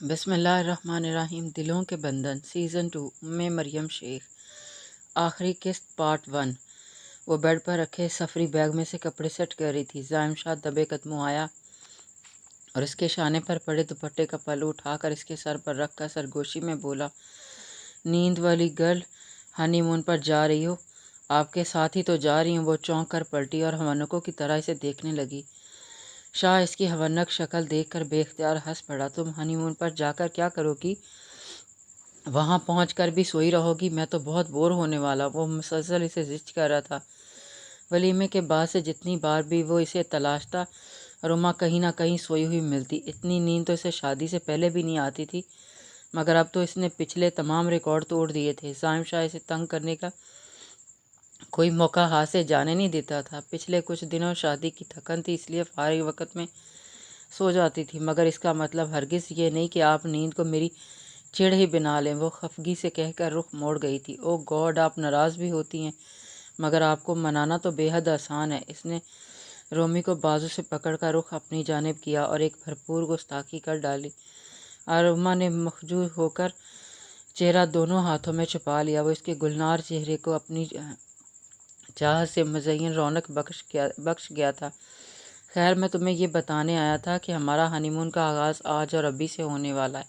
بسم اللہ الرحمن الرحیم۔ دلوں کے بندھن سیزن 2 میں مریم شیخ، آخری قسط پارٹ 1۔ وہ بیڈ پر رکھے سفری بیگ میں سے کپڑے سیٹ کر رہی تھی۔ زائم شاہ دبے قدموں آیا اور اس کے شانے پر پڑے دوپٹے کا پلو اٹھا کر اس کے سر پر رکھ کر سرگوشی میں بولا، نیند والی گرل، ہنی مون پر جا رہی ہو؟ آپ کے ساتھ ہی تو جا رہی ہوں۔ وہ چونک کر پلٹی اور حونکوں کی طرح اسے دیکھنے لگی۔ شاہ اس کی حونک شکل دیکھ کر بے اختیار ہنس پڑا۔ تم ہنی مون پر جا کر کیا کرو گی؟ وہاں پہنچ کر بھی سوئی رہو گی؟ میں تو بہت بور ہونے والا۔ وہ مسلسل اسے زچ کر رہا تھا۔ ولیمے کے بعد سے جتنی بار بھی وہ اسے تلاشتا، روما کہیں نہ کہیں سوئی ہوئی ملتی۔ اتنی نیند تو اسے شادی سے پہلے بھی نہیں آتی تھی، مگر اب تو اس نے پچھلے تمام ریکارڈ توڑ دیے تھے۔ زائم شاہ اسے تنگ کرنے کا کوئی موقع ہاتھ سے جانے نہیں دیتا تھا۔ پچھلے کچھ دنوں شادی کی تھکن تھی، اس لیے فارغ وقت میں سو جاتی تھی، مگر اس کا مطلب ہرگز یہ نہیں کہ آپ نیند کو میری چڑ ہی بنا لیں۔ وہ خفگی سے کہہ کر رخ موڑ گئی تھی۔ او گاڈ، آپ ناراض بھی ہوتی ہیں، مگر آپ کو منانا تو بے حد آسان ہے۔ اس نے رومی کو بازو سے پکڑ کر رخ اپنی جانب کیا اور ایک بھرپور گستاخی کر ڈالی۔ روما نے مخجول ہو کر چہرہ دونوں ہاتھوں میں چھپا لیا۔ وہ اس کے گلنار چہرے کو اپنی چاہت سے مزین رونق بخش گیا تھا۔ خیر، میں تمہیں یہ بتانے آیا تھا کہ ہمارا ہنی مون کا آغاز آج اور ابھی سے ہونے والا ہے۔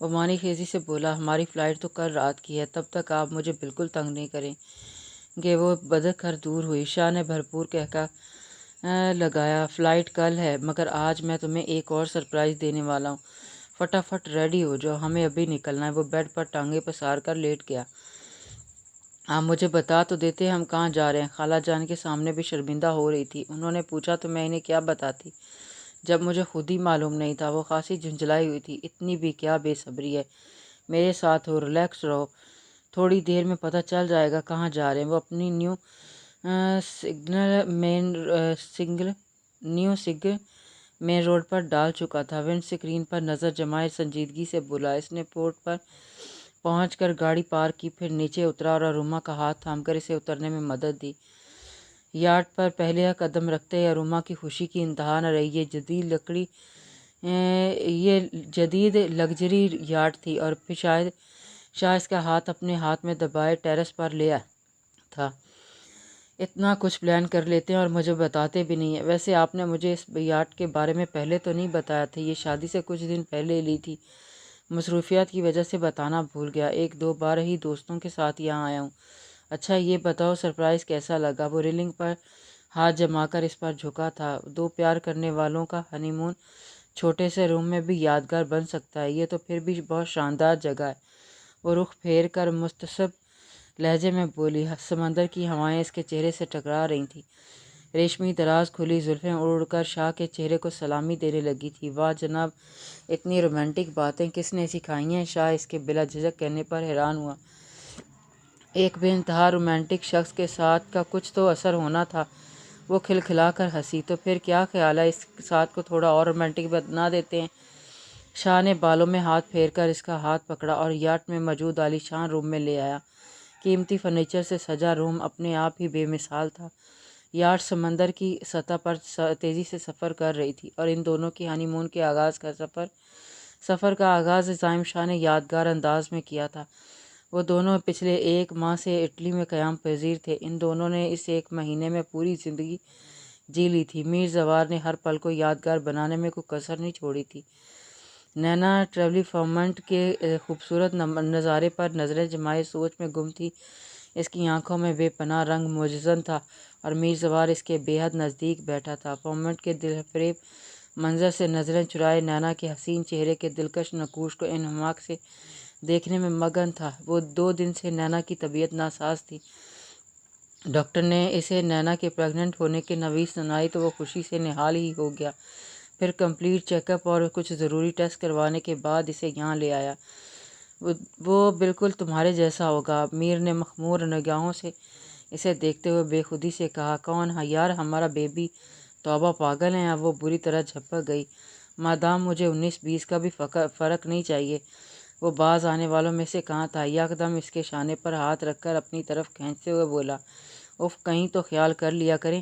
وہ معنی خیزی سے بولا، ہماری فلائٹ تو کل رات کی ہے، تب تک آپ مجھے بالکل تنگ نہیں کریں گے۔ وہ بدک کر دور ہوئی۔ شاہ نے بھرپور کہکا لگایا، فلائٹ کل ہے، مگر آج میں تمہیں ایک اور سرپرائز دینے والا ہوں۔ فٹافٹ ریڈی ہو جاؤ، ہمیں ابھی نکلنا ہے۔ وہ بیڈ پر ٹانگیں پسار کر لیٹ گیا۔ آپ مجھے بتا تو دیتے ہم کہاں جا رہے ہیں۔ خالہ جان کے سامنے بھی شرمندہ ہو رہی تھی۔ انہوں نے پوچھا تو میں انہیں کیا بتاتی جب مجھے خود ہی معلوم نہیں تھا۔ وہ خاصی جھنجھلائی ہوئی تھی۔ اتنی بھی کیا بے صبری ہے، میرے ساتھ ہو، ریلیکس رہو، تھوڑی دیر میں پتہ چل جائے گا کہاں جا رہے ہیں۔ وہ اپنی نیو سگنل مین روڈ پر ڈال چکا تھا۔ ونڈ سکرین پر نظر جمائے سنجیدگی سے بولا۔ اس نے پورٹ پر پہنچ کر گاڑی پارک کی، پھر نیچے اترا اور روما کا ہاتھ تھام کر اسے اترنے میں مدد دی۔ یاٹ پر پہلا قدم رکھتے ہی روما کی خوشی کی انتہا نہ رہی۔ یہ جدید لگژری یاٹ تھی اور پھر شاہ اس کا ہاتھ اپنے ہاتھ میں دبائے ٹیرس پر لے آیا تھا۔ اتنا کچھ پلان کر لیتے ہیں اور مجھے بتاتے بھی نہیں ہیں۔ ویسے آپ نے مجھے اس یاٹ کے بارے میں پہلے تو نہیں بتایا تھا، یہ شادی سے کچھ دن پہلے لی تھی۔ مصروفیات کی وجہ سے بتانا بھول گیا، ایک دو بار ہی دوستوں کے ساتھ یہاں آیا ہوں۔ اچھا یہ بتاؤ سرپرائز کیسا لگا؟ وہ ریلنگ پر ہاتھ جما کر اس پر جھکا تھا۔ دو پیار کرنے والوں کا ہنی مون چھوٹے سے روم میں بھی یادگار بن سکتا ہے، یہ تو پھر بھی بہت شاندار جگہ ہے۔ وہ رخ پھیر کر مستعصب لہجے میں بولی۔ سمندر کی ہوائیں اس کے چہرے سے ٹکرا رہی تھیں۔ ریشمی دراز کھلی زلفیں اڑ اڑ کر شاہ کے چہرے کو سلامی دینے لگی تھی۔ واہ جناب، اتنی رومانٹک باتیں کس نے سکھائی ہیں؟ شاہ اس کے بلا جھجک کہنے پر حیران ہوا۔ ایک بے انتہا رومانٹک شخص کے ساتھ کا کچھ تو اثر ہونا تھا۔ وہ کھلکھلا کر ہنسی۔ تو پھر کیا خیال ہے اس ساتھ کو تھوڑا اور رومانٹک بنا دیتے ہیں؟ شاہ نے بالوں میں ہاتھ پھیر کر اس کا ہاتھ پکڑا اور یاٹ میں موجود عالی شان روم میں لے آیا۔ قیمتی فرنیچر سے سجا روم اپنے آپ ہی بے مثال تھا۔ یاٹ سمندر کی سطح پر تیزی سے سفر کر رہی تھی اور ان دونوں کی ہنی مون کے سفر کا آغاز زائم شاہ نے یادگار انداز میں کیا تھا۔ وہ دونوں پچھلے ایک ماہ سے اٹلی میں قیام پذیر تھے۔ ان دونوں نے اس ایک مہینے میں پوری زندگی جی لی تھی۔ میر زوار نے ہر پل کو یادگار بنانے میں کوئی کسر نہیں چھوڑی تھی۔ نینا ٹریولی فارمنٹ کے خوبصورت نظارے پر نظریں جمائے سوچ میں گم تھی۔ اس کی آنکھوں میں بے پناہ رنگ موجزن تھا اور میر زوار اس کے بے حد نزدیک بیٹھا تھا۔ فارمنٹ کے دل فریب منظر سے نظریں چرائے نینا کے حسین چہرے کے دلکش نقوش کو انہماک سے دیکھنے میں مگن تھا۔ وہ 2 دن سے نینا کی طبیعت ناساز تھی۔ ڈاکٹر نے اسے نینا کے پریگننٹ ہونے کی نوید سنائی تو وہ خوشی سے نہال ہی ہو گیا۔ پھر کمپلیٹ چیک اپ اور کچھ ضروری ٹیسٹ کروانے کے بعد اسے یہاں لے آیا۔ وہ بالکل تمہارے جیسا ہوگا، میر نے مخمور نگاہوں سے اسے دیکھتے ہوئے بے خودی سے کہا۔ کون؟ ہاں یار، ہمارا بیبی۔ توبہ، پاگل ہیں اب؟ وہ بری طرح جھپک گئی۔ مادام، مجھے 19-20 کا بھی فرق نہیں چاہیے۔ وہ باز آنے والوں میں سے کہاں تھا؟ یکدم اس کے شانے پر ہاتھ رکھ کر اپنی طرف کھینچتے ہوئے بولا، اف، کہیں تو خیال کر لیا کریں۔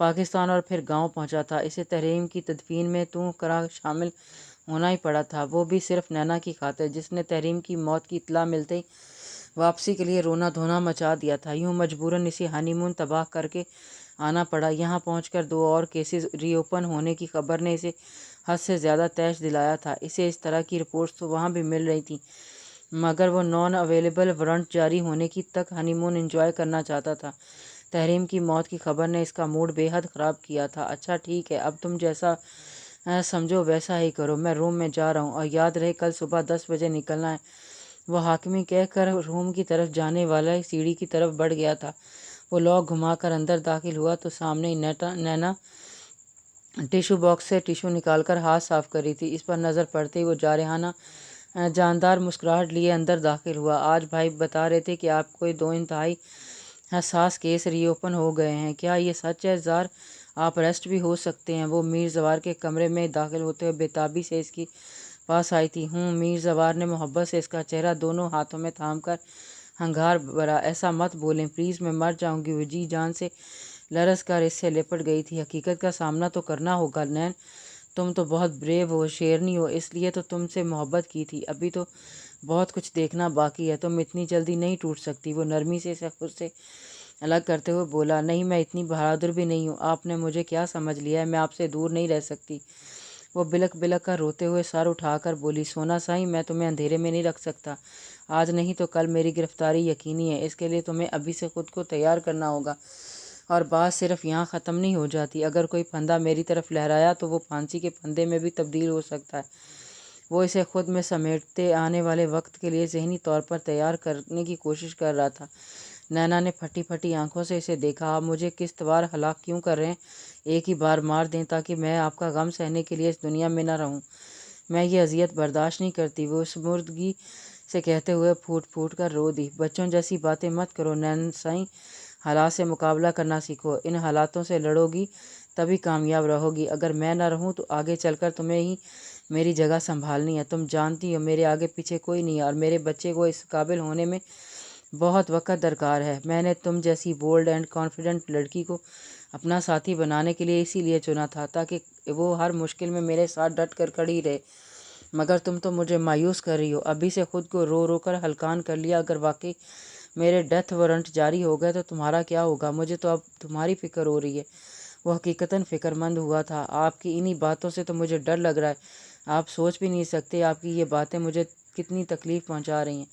پاکستان اور پھر گاؤں پہنچا تھا۔ اسے تحریم کی تدفین میں کرا شامل ہونا ہی پڑا تھا، وہ بھی صرف نینا کی خاطر، جس نے تحریم کی موت کی اطلاع ملتے ہی واپسی کے لیے رونا دھونا مچا دیا تھا۔ یوں مجبوراً اسے ہانی مون تباہ کر کے آنا پڑا۔ یہاں پہنچ کر 2 اور کیسز ری اوپن ہونے کی خبر نے اسے حد سے زیادہ تیش دلایا تھا۔ اسے اس طرح کی رپورٹس تو وہاں بھی مل رہی تھیں، مگر وہ نان اویلیبل وارنٹ جاری ہونے کی تک ہانی مون انجوائے کرنا چاہتا تھا۔ تحریم کی موت کی خبر نے اس کا موڈ بے حد خراب کیا تھا۔ اچھا ٹھیک ہے، اب تم جیسا سمجھو ویسا ہی کرو، میں روم میں جا رہا ہوں، اور یاد رہے کل صبح 10 بجے نکلنا ہے۔ وہ حاکمی کہہ کر روم کی طرف جانے والا سیڑھی کی طرف بڑھ گیا تھا۔ وہ لاک گھما کر اندر داخل ہوا تو سامنے ہی نینا ٹیشو باکس سے ٹیشو نکال کر ہاتھ صاف کر رہی تھی۔ اس پر نظر پڑتے ہی وہ جارحانہ جاندار مسکراہٹ لیے اندر داخل ہوا۔ آج بھائی بتا رہے تھے کہ آپ کو 2 انتہائی حساس کیس ری اوپن ہو گئے ہیں، کیا یہ سچ ہے؟ زار، آپ اریسٹ بھی ہو سکتے ہیں۔ وہ میر زوار کے کمرے میں داخل ہوتے ہوئے بے تابی سے اس کی پاس آئی تھی۔ میر زوار نے محبت سے اس کا چہرہ دونوں ہاتھوں میں تھام کر ہنگار بھرا۔ ایسا مت بولیں پلیز، میں مر جاؤں گی۔ وہ جی جان سے لرز کر اس سے لپٹ گئی تھی۔ حقیقت کا سامنا تو کرنا ہوگا نین، تم تو بہت بریو ہو، شیرنی ہو، اس لیے تو تم سے محبت کی تھی، ابھی تو بہت کچھ دیکھنا باقی ہے، تم اتنی جلدی نہیں ٹوٹ سکتی۔ وہ نرمی سے اسے خود سے الگ کرتے ہوئے بولا، نہیں میں اتنی بہادر بھی نہیں ہوں، آپ نے مجھے کیا سمجھ لیا ہے، میں آپ سے دور نہیں رہ سکتی۔ وہ بلک بلک کر روتے ہوئے سر اٹھا کر بولی، سونا سائیں، میں تمہیں اندھیرے میں نہیں رکھ سکتا، آج نہیں تو کل میری گرفتاری یقینی ہے، اس کے لیے تمہیں ابھی سے خود کو تیار کرنا ہوگا۔ اور بات صرف یہاں ختم نہیں ہو جاتی، اگر کوئی پھندا میری طرف لہرایا تو وہ پھانسی کے پھندے میں بھی تبدیل ہو سکتا ہے۔ وہ اسے خود میں سمیٹتے آنے والے وقت کے لیے ذہنی طور پر تیار کرنے کی کوشش کر رہا تھا۔ نینا نے پھٹی پھٹی آنکھوں سے اسے دیکھا، آپ مجھے کس توار ہلاک کیوں کر رہے ہیں؟ ایک ہی بار مار دیں تاکہ میں آپ کا غم سہنے کے لیے اس دنیا میں نہ رہوں۔ میں یہ اذیت برداشت نہیں کرتی۔ وہ اس مردگی سے کہتے ہوئے پھوٹ پھوٹ کر رو دی۔ بچوں جیسی باتیں مت کرو نین سائیں، حالات سے مقابلہ کرنا سیکھو، ان حالاتوں سے لڑو گی تبھی کامیاب رہو گی، اگر میں نہ رہوں تو آگے چل کر تمہیں ہی میری جگہ سنبھالنی ہے۔ تم جانتی ہو میرے آگے پیچھے کوئی نہیں ہے، اور میرے بچے کو اس قابل ہونے میں بہت وقت درکار ہے۔ میں نے تم جیسی بولڈ اینڈ کانفیڈنٹ لڑکی کو اپنا ساتھی بنانے کے لیے اسی لیے چنا تھا تاکہ وہ ہر مشکل میں میرے ساتھ ڈٹ کر کھڑی رہے، مگر تم تو مجھے مایوس کر رہی ہو۔ ابھی سے خود کو رو رو کر ہلکان کر لیا، اگر واقعی میرے ڈیتھ وارنٹ جاری ہو گئے تو تمہارا کیا ہوگا؟ مجھے تو اب تمہاری فکر ہو رہی ہے۔ وہ حقیقتاً فکر مند ہوا تھا۔ آپ کی انہی باتوں سے تو مجھے ڈر لگ رہا ہے، آپ سوچ بھی نہیں سکتے آپ کی یہ باتیں مجھے کتنی تکلیف پہنچا رہی ہیں۔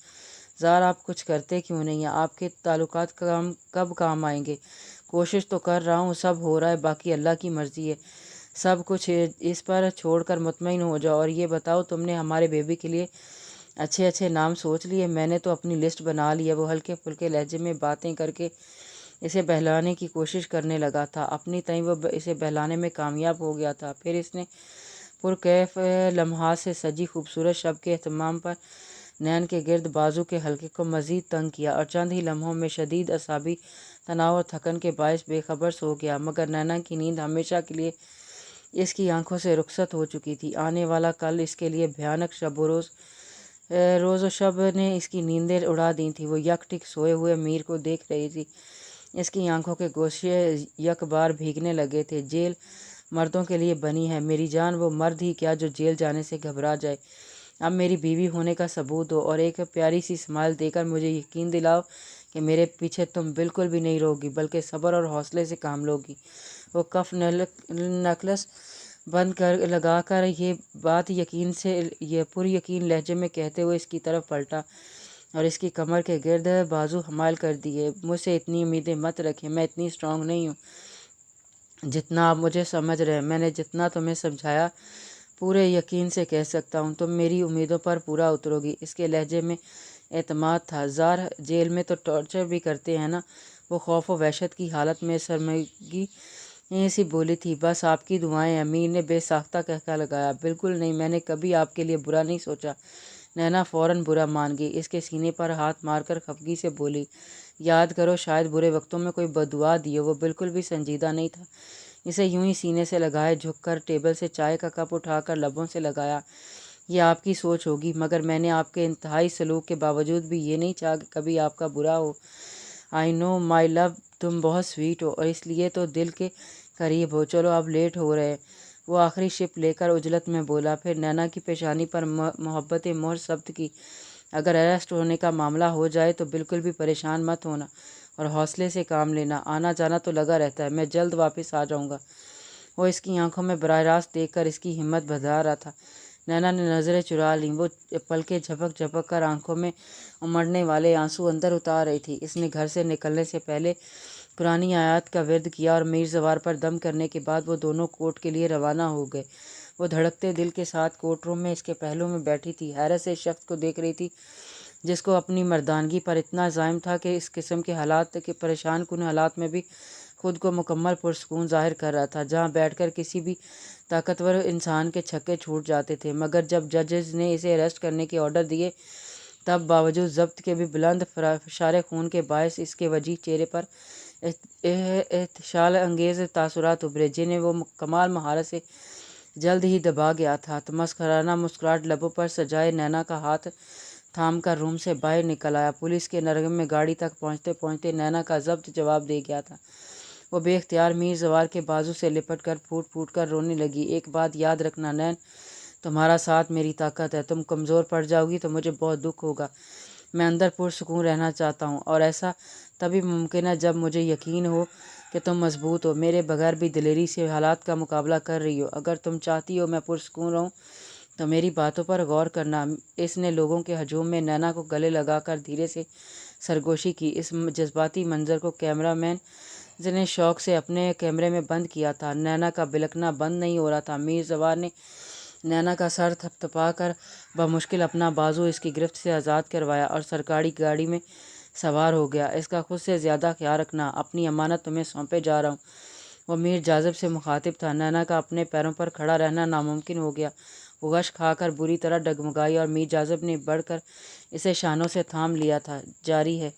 زار، آپ کچھ کرتے کیوں نہیں ہیں؟ آپ کے تعلقات کب کام آئیں گے؟ کوشش تو کر رہا ہوں، سب ہو رہا ہے، باقی اللہ کی مرضی ہے۔ سب کچھ اس پر چھوڑ کر مطمئن ہو جاؤ، اور یہ بتاؤ تم نے ہمارے بیبی کے لیے اچھے اچھے نام سوچ لیے؟ میں نے تو اپنی لسٹ بنا لی ہے۔ وہ ہلکے پھلکے لہجے میں باتیں کر کے اسے بہلانے کی کوشش کرنے لگا تھا۔ اپنی تئیں وہ اسے بہلانے میں کامیاب ہو گیا تھا۔ پھر اس نے پرکیف لمحات سے سجی خوبصورت شب کے اہتمام پر نین کے گرد بازو کے حلقے کو مزید تنگ کیا، اور چند ہی لمحوں میں شدید اعصابی تناؤ اور تھکن کے باعث بے خبر سو گیا۔ مگر نینا کی نیند ہمیشہ کے لیے اس کی آنکھوں سے رخصت ہو چکی تھی۔ آنے والا کل اس کے لیے بھیانک شب و روز و شب نے اس کی نیندیں اڑا دی تھیں۔ وہ یک ٹک سوئے ہوئے میر کو دیکھ رہی تھی، اس کی آنکھوں کے گوشے یک بار بھیگنے لگے تھے۔ جیل مردوں کے لیے بنی ہے میری جان، وہ مرد ہی کیا جو جیل جانے سے گھبرا جائے۔ اب میری بیوی ہونے کا ثبوت دو، اور ایک پیاری سی اسمائل دے کر مجھے یقین دلاؤ کہ میرے پیچھے تم بالکل بھی نہیں رہو گی، بلکہ صبر اور حوصلے سے کام لو گی۔ وہ کف نکلس بند لگا کر یہ بات پر یقین لہجے میں کہتے ہوئے اس کی طرف پلٹا اور اس کی کمر کے گرد بازو حمال کر دیے۔ مجھ سے اتنی امیدیں مت رکھیں، میں اتنی اسٹرانگ نہیں ہوں جتنا آپ مجھے سمجھ رہے ہیں۔ میں نے جتنا تمہیں سمجھایا پورے یقین سے کہہ سکتا ہوں تم میری امیدوں پر پورا اترو گی۔ اس کے لہجے میں اعتماد تھا۔ زار، جیل میں تو ٹارچر بھی کرتے ہیں نا؟ وہ خوف و وحشت کی حالت میں شرمندگی سی بولی تھی۔ بس آپ کی دعائیں۔ امیر نے بے ساختہ قہقہہ لگایا۔ بالکل نہیں، میں نے کبھی آپ کے لیے برا نہیں سوچا۔ نینا فوراً برا مان گئی، اس کے سینے پر ہاتھ مار کر خفگی سے بولی، یاد کرو شاید برے وقتوں میں کوئی بددعا دی ہو۔ وہ بالکل بھی سنجیدہ نہیں تھا، اسے یوں ہی سینے سے لگائے جھک کر ٹیبل سے چائے کا کپ اٹھا کر لبوں سے لگایا۔ یہ آپ کی سوچ ہوگی، مگر میں نے آپ کے انتہائی سلوک کے باوجود بھی یہ نہیں چاہا کہ کبھی آپ کا برا ہو۔ آئی نو مائی لو، تم بہت سویٹ ہو، اور اس لیے تو دل کے قریب ہو، چلو اب لیٹ ہو رہے ہیں۔ وہ آخری شپ لے کر عجلت میں بولا، پھر نینا کی پیشانی پر محبت مہر ثبت کی۔ اگر اریسٹ ہونے کا معاملہ ہو جائے تو بالکل بھی پریشان مت ہونا اور حوصلے سے کام لینا، آنا جانا تو لگا رہتا ہے، میں جلد واپس آ جاؤں گا۔ وہ اس کی آنکھوں میں براہ راست دیکھ کر اس کی ہمت بڑھا رہا تھا۔ نینا نے نظریں چرا لیں، وہ پلکیں جھپک جھپک کر آنکھوں میں امڑنے والے آنسو اندر اتار رہی تھی۔ اس نے گھر سے نکلنے سے پہلے قرآنی آیات کا ورد کیا اور میر زوار پر دم کرنے کے بعد وہ دونوں کورٹ کے لیے روانہ ہو گئے۔ وہ دھڑکتے دل کے ساتھ کورٹ روم میں اس کے پہلو میں بیٹھی تھی، حیرت سے اس شخص کو دیکھ رہی تھی جس کو اپنی مردانگی پر اتنا زائم تھا کہ اس قسم کے حالات کے پریشان کن حالات میں بھی خود کو مکمل پرسکون ظاہر کر رہا تھا، جہاں بیٹھ کر کسی بھی طاقتور انسان کے چھکے چھوٹ جاتے تھے۔ مگر جب ججز نے اسے اریسٹ کرنے کے آرڈر دیے تب باوجود ضبط کے بھی بلند فشار خون کے باعث اس کے وجیح چہرے پر احتعال انگیز تاثرات ابھرے، جنہیں وہ کمال مہارت سے جلد ہی دبا گیا تھا۔ تمسخرانہ مسکراہٹ لبوں پر سجائے نینا کا ہاتھ تھام کر روم سے باہر نکل آیا۔ پولیس کے نرغے میں گاڑی تک پہنچتے پہنچتے نینا کا ضبط جواب دے گیا تھا۔ وہ بے اختیار میر زوار کے بازو سے لپٹ کر پھوٹ پھوٹ کر رونے لگی۔ ایک بات یاد رکھنا نین، تمہارا ساتھ میری طاقت ہے، تم کمزور پڑ جاؤ گی تو مجھے بہت دکھ ہوگا۔ میں اندر پرسکون رہنا چاہتا ہوں اور ایسا تبھی ممکن ہے جب مجھے یقین ہو کہ تم مضبوط ہو، میرے بغیر بھی دلیری سے حالات کا مقابلہ کر رہی ہو۔ اگر تم چاہتی ہو میں پرسکون رہوں تو میری باتوں پر غور کرنا۔ اس نے لوگوں کے ہجوم میں نینا کو گلے لگا کر دھیرے سے سرگوشی کی۔ اس جذباتی منظر کو کیمرہ مین نے شوق سے اپنے کیمرے میں بند کیا تھا۔ نینا کا بلکنا بند نہیں ہو رہا تھا۔ میر زوار نے نینا کا سر تھپتھپا کر بمشکل اپنا بازو اس کی گرفت سے آزاد کروایا اور سرکاری گاڑی میں سوار ہو گیا۔ اس کا خود سے زیادہ خیال رکھنا، اپنی امانت تمہیں سونپے جا رہا ہوں۔ وہ میر جاذب سے مخاطب تھا۔ نینا کا اپنے پیروں پر کھڑا رہنا ناممکن ہو گیا۔ وہ غش کھا کر بری طرح ڈگمگائی اور میر جاذب نے بڑھ کر اسے شانوں سے تھام لیا تھا۔ جاری ہے۔